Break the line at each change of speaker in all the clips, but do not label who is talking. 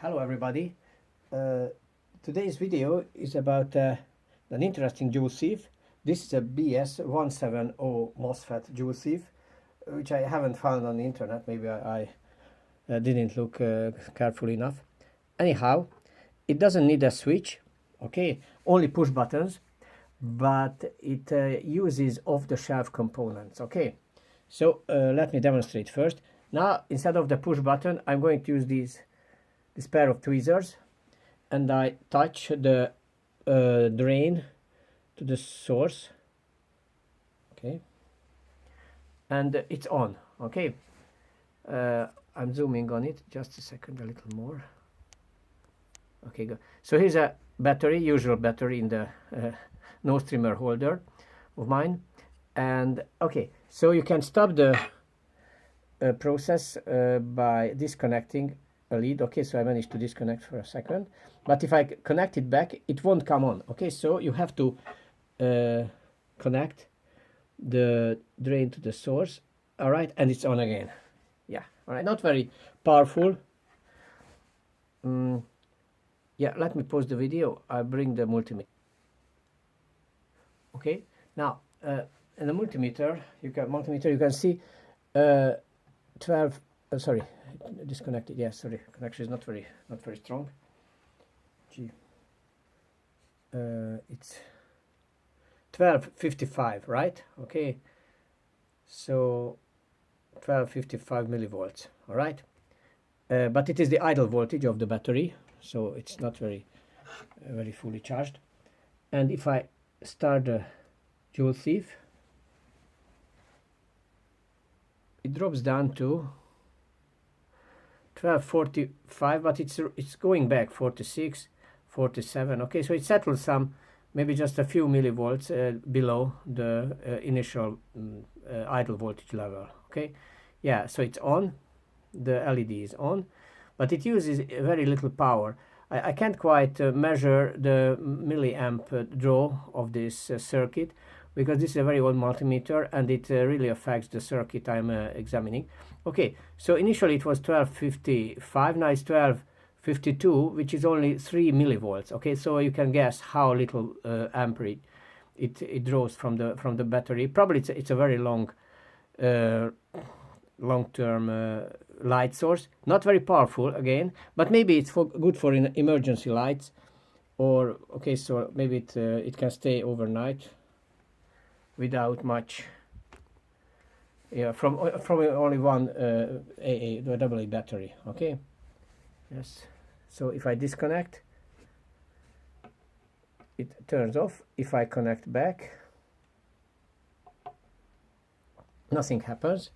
Hello everybody. Today's video is about an interesting JouleThief. This is a BS170 Mosfet JouleThief, which I haven't found on the internet. Maybe I didn't look carefully enough. Anyhow, it doesn't need a switch, okay, only push buttons, but it uses off-the-shelf components, okay. So let me demonstrate first. Now, instead of the push button, I'm going to use this pair of tweezers, and I touch the drain to the source, okay, and it's on, okay. I'm zooming on it, just a second, a little more. Okay, good. So here's a battery, usual battery in the nose trimmer holder of mine, and okay, so you can stop the process by disconnecting a lead. Okay, so I managed to disconnect for a second, but if I connect it back, it won't come on. Okay, so you have to connect the drain to the source. All right, and it's on again. Yeah, all right, not very powerful. Yeah, let me pause the video. I bring the multimeter. Okay, now in the multimeter you can see 12. Sorry, disconnected. Yes, sorry, connection is not very strong. Gee, it's 1255, right? Okay, so 1255 millivolts. All right, but it is the idle voltage of the battery, so it's not very fully charged. And if I start the JouleThief, it drops down to 1245, but it's going back 46, 47. Okay, so it settles some, maybe just a few millivolts below the initial idle voltage level. Okay, yeah, so it's on, the LED is on, but it uses very little power. I can't quite measure the milliamp draw of this circuit, because this is a very old multimeter and it really affects the circuit I'm examining. Okay, so initially it was 1255, now it's 1252, which is only 3 millivolts. Okay, so you can guess how little amperage it draws from the battery. Probably it's a very long-term light source, not very powerful again, but maybe it's good for emergency lights, or okay, so maybe it can stay overnight without much, yeah, from only one AA battery. Okay, yes, so if I disconnect, it turns off. If I connect back, nothing happens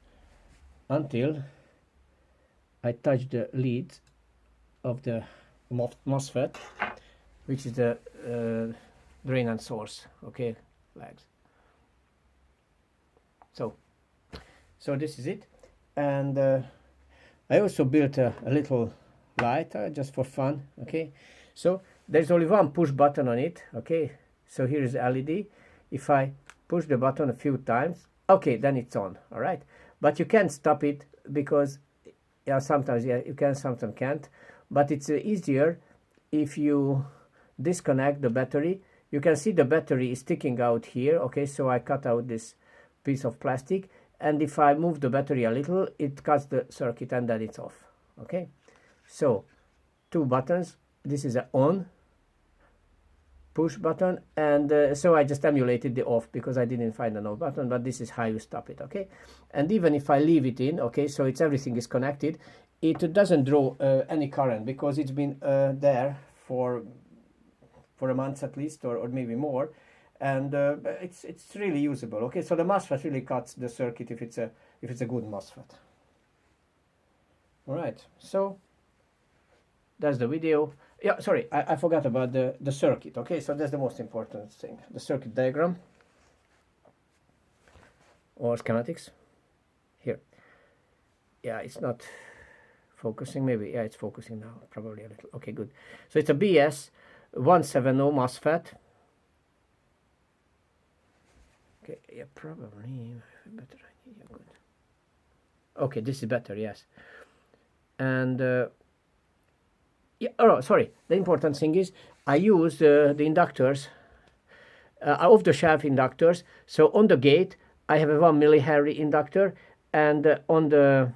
until I touch the lead of the Mosfet, which is the drain and source, okay, flags. So this is it, and I also built a little light just for fun. Okay, so there's only one push button on it. Okay, so here is the LED. If I push the button a few times, okay, then it's on. All right, but you can't stop it, because yeah, sometimes yeah you can, sometimes can't, but it's easier if you disconnect the battery. You can see the battery is sticking out here. Okay, so I cut out this piece of plastic, and if I move the battery a little, it cuts the circuit, and then it's off. Okay, so two buttons. This is an on push button, and so I just emulated the off because I didn't find an off button, but this is how you stop it. Okay, and even if I leave it in, okay, so it's everything is connected, it doesn't draw any current, because it's been there for a month at least, or maybe more, and it's really usable. Okay, so the Mosfet really cuts the circuit if it's a good Mosfet. All right, so that's the video. Yeah, sorry, I forgot about the circuit. Okay, so that's the most important thing, the circuit diagram or schematics here. Yeah, it's not focusing. Maybe, yeah, it's focusing now, probably a little. Okay, good. So it's a BS170 Mosfet. Okay, yeah, probably better. Yeah, good. Okay, this is better, yes. And Yeah, oh, sorry. The important thing is I use the inductors, off-the-shelf inductors. So on the gate, I have a 1 millihenry inductor, and on the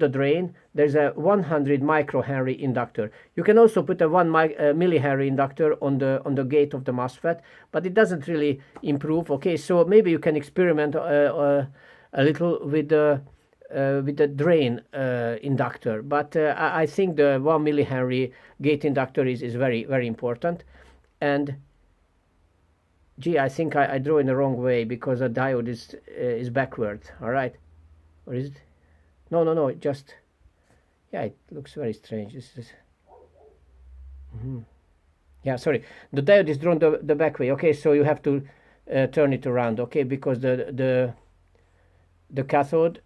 drain, there's a 100 microhenry inductor. You can also put a 1 millihenry inductor on the gate of the MOSFET, but it doesn't really improve. Okay, so maybe you can experiment a little with the drain inductor, but I think the 1 millihenry gate inductor is very, very important. And gee, I think I drew in the wrong way because the diode is backward. All right, or is it? No, just, yeah, it looks very strange. This is, yeah, sorry, the diode is drawn the back way. Okay, so you have to turn it around. Okay, because the cathode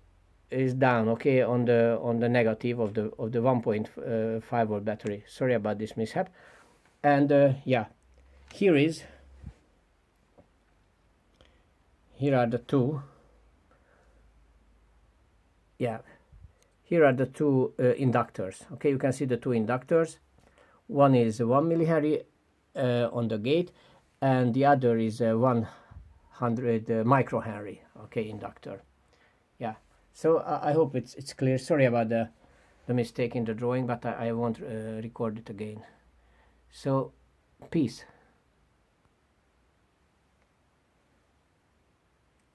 is down. Okay, on the negative of the 1.5 volt battery. Sorry about this mishap. And yeah, here are the two. Yeah, here are the two inductors. Okay, you can see the two inductors. One is 1 millihenry on the gate, and the other is 100 microhenry. Okay, inductor. Yeah. So I hope it's clear. Sorry about the mistake in the drawing, but I won't record it again. So, peace.